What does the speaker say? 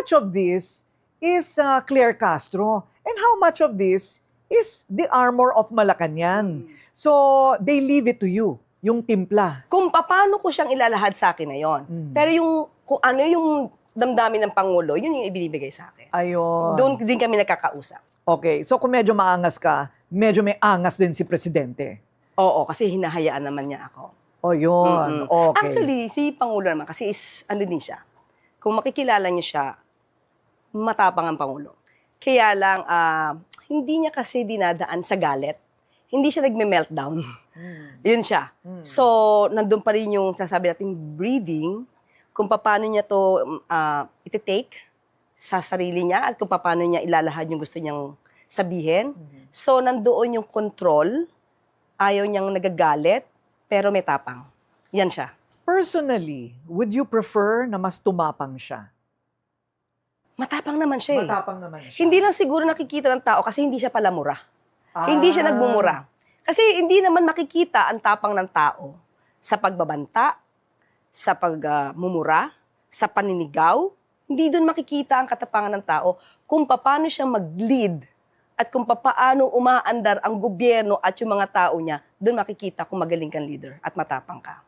much of this is Claire Castro? And how much of this is the armor of Malacanang? So, they leave it to you, yung timpla. Kung paano ko siyang ilalahad sa akin na yon. Pero yung, kung ano yung damdamin ng Pangulo, yun yung ibinibigay sa akin. Ayun. Doon din kami nagkakausap. Okay, so kung medyo maangas ka, medyo may angas din si Presidente. Oo, kasi hinahayaan naman niya ako. O yun, okay. Actually, si Pangulo naman, kasi ano din siya. Kung makikilala niyo siya, matapang ang Pangulo. Kaya lang, hindi niya kasi dinadaan sa galit. Hindi siya nagme-meltdown. Yun siya. So, nandun pa rin yung sasabi natin breathing, kung paano niya to iti-take sa sarili niya at kung paano niya ilalahad yung gusto niyang sabihin. So, nandoon yung control, ayaw niyang nagagalit, pero may tapang. Yan siya. Personally, would you prefer na mas tumapang siya? Matapang naman siya eh. Matapang naman siya. Hindi lang siguro nakikita ng tao kasi hindi siya pala mura. Hindi siya nagmumura. Kasi hindi naman makikita ang tapang ng tao sa pagbabanta, sa pagmumura, sa paninigaw. Hindi doon makikita ang katapangan ng tao kung paano siya mag-lead at kung paano umaandar ang gobyerno at yung mga tao niya, doon makikita kung magaling kang leader at matapang ka.